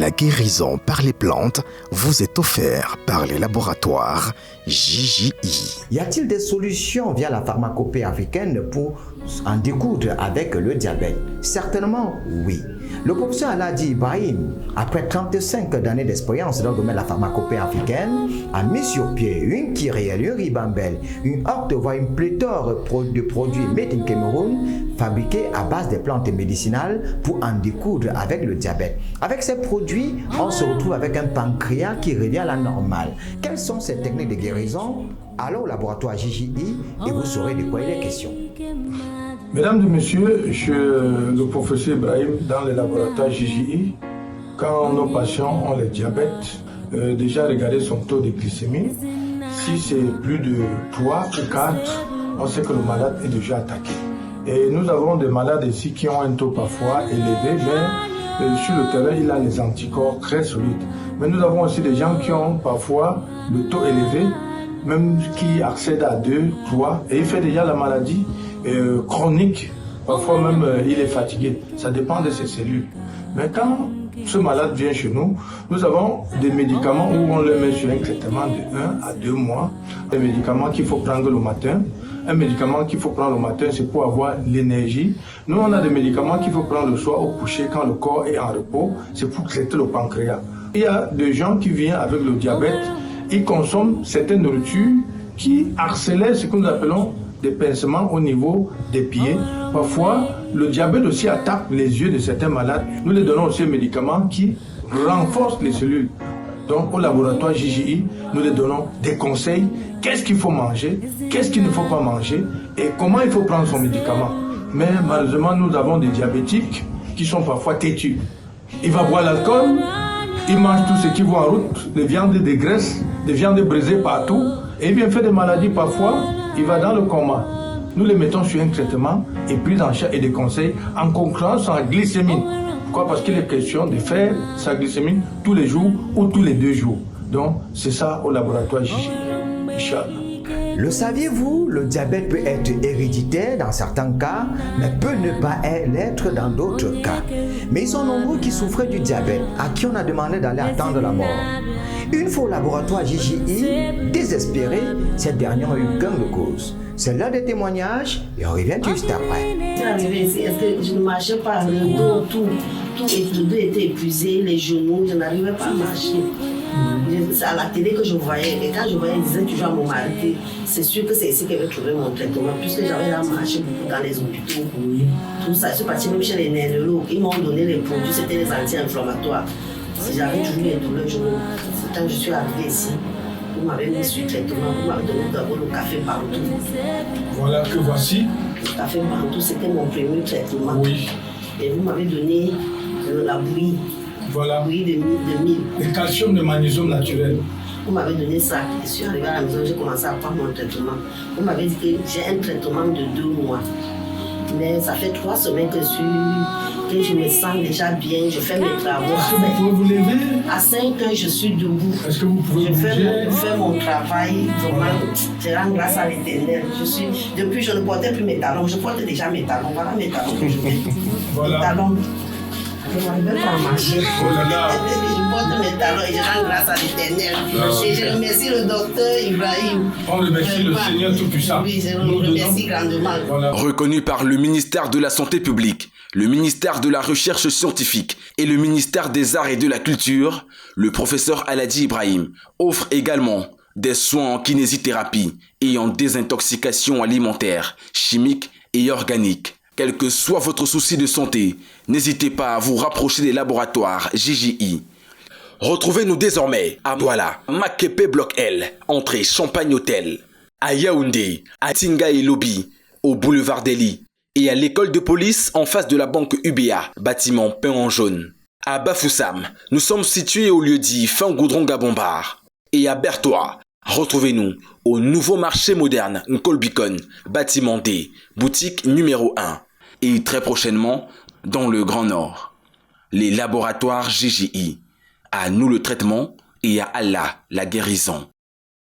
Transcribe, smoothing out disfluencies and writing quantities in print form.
La guérison par les plantes vous est offerte par les laboratoires JJI. Y a-t-il des solutions via la pharmacopée africaine pour en découdre avec le diabète? Certainement oui. Le professeur Alhaji Ibrahim, après 35 années d'expérience dans le domaine de la pharmacopée africaine, a mis sur pied une kyrielle, une ribambelle, une octava, une pléthore de produits made in Cameroun fabriqués à base des plantes médicinales pour en découdre avec le diabète. Avec ces produits, on se retrouve avec un pancréas qui revient à la normale. Quelles sont ces techniques de guérison? Allons au laboratoire JJI et vous saurez de quoi il est question. Mesdames et messieurs, je suis le professeur Ibrahim dans le laboratoire JJI. Quand nos patients ont le diabète, déjà regardez son taux de glycémie. Si c'est plus de 3 ou 4, on sait que le malade est déjà attaqué. Et nous avons des malades ici qui ont un taux parfois élevé, mais sur le terrain, il a les anticorps très solides. Mais nous avons aussi des gens qui ont parfois le taux élevé, même qui accèdent à 2, 3, et il fait déjà la maladie chronique. Parfois même, il est fatigué. Ça dépend de ses cellules. Mais quand ce malade vient chez nous, nous avons des médicaments où on le met sur un traitement de 1 à 2 mois. Des médicaments qu'il faut prendre le matin. Un médicament qu'il faut prendre le matin, c'est pour avoir l'énergie. Nous, on a des médicaments qu'il faut prendre le soir au coucher quand le corps est en repos. C'est pour traiter le pancréas. Il y a des gens qui viennent avec le diabète. Ils consomment certaines nourritures qui accélèrent ce que nous appelons des pincements au niveau des pieds. Parfois, le diabète aussi attaque les yeux de certains malades. Nous les donnons aussi des médicaments qui renforcent les cellules. Donc, au laboratoire JJI, nous les donnons des conseils. Qu'est-ce qu'il faut manger? Qu'est-ce qu'il ne faut pas manger? Et comment il faut prendre son médicament? Mais malheureusement, nous avons des diabétiques qui sont parfois têtus. Il va boire l'alcool, il mange tout ce qui va en route, des viandes, des graisses, des viandes brisées partout. Et il vient faire des maladies parfois. Il va dans le coma. Nous les mettons sur un traitement et prise en charge et des conseils en concurrence en glycémie. Pourquoi? Parce qu'il est question de faire sa glycémie tous les jours ou tous les 2 jours. Donc, c'est ça au laboratoire JJI. Inch'Allah. Le saviez-vous, le diabète peut être héréditaire dans certains cas, mais peut ne pas l'être dans d'autres cas. Mais ils sont nombreux qui souffraient du diabète, à qui on a demandé d'aller attendre la mort. Une fois au laboratoire JJI, désespérés, ces derniers ont eu gain de cause. C'est l'un des témoignages et on revient juste après. Je suis arrivée ici, est-ce que je ne marchais pas, le dos, tout était épuisé, les genoux, je n'arrivais pas à marcher. C'est à la télé que je voyais, et quand je voyais, ils disaient toujours à mon mari que c'est sûr que c'est ici qu'elle va trouver mon traitement, puisque j'avais là marché beaucoup dans les hôpitaux, tout ça. Je suis partie même chez les neurologues, ils m'ont donné les produits, c'était les anti-inflammatoires. Si j'avais toujours les douleurs, quand je suis arrivée ici, vous m'avez mis sur le traitement, vous m'avez donné d'abord le café partout. Voilà que voici. Le café partout, c'était mon premier traitement. Oui. Et vous m'avez donné la bouillie. Voilà. Bouillie de mille. Le calcium de magnésium naturel. Vous m'avez donné ça. Je suis arrivée à la maison, j'ai commencé à prendre mon traitement. Vous m'avez dit que j'ai un traitement de 2 mois. Mais ça fait 3 semaines que je me sens déjà bien, je fais mes travaux. Est-ce que vous pouvez vous lever? À 5 heures, je suis debout. Est-ce que vous pouvez bouger? Je fais mon travail, vraiment, je rends grâce à l'Éternel. Depuis, je ne portais plus mes talons, je portais déjà mes talons. Voilà mes talons que je mets. Voilà. Mes talons. Je n'arrivais pas à marcher. Oh là là. Je porte mes talons et je rends grâce à l'Éternel. Et je remercie le docteur Ibrahim. On remercie le Seigneur Tout-Puissant. Oui, je le remercie grandement. Voilà. Reconnu par le ministère de la Santé publique, le ministère de la Recherche scientifique et le ministère des Arts et de la Culture, le professeur Alhaji Ibrahim offre également des soins en kinésithérapie et en désintoxication alimentaire, chimique et organique. Quel que soit votre souci de santé, n'hésitez pas à vous rapprocher des laboratoires JJI. Retrouvez-nous désormais à Douala, Makepe Bloc L, entrée Champagne Hôtel, à Yaoundé, à Tinga et Lobby, au boulevard Delhi, et à l'école de police en face de la banque UBA, bâtiment peint en jaune. À Bafoussam, nous sommes situés au lieu-dit Fin Goudron Gabombar. Et à Bertois, retrouvez-nous au nouveau marché moderne Nkolbikon, bâtiment D, boutique numéro 1. Et très prochainement, dans le Grand Nord. Les laboratoires JJI. À nous le traitement et à Allah la guérison.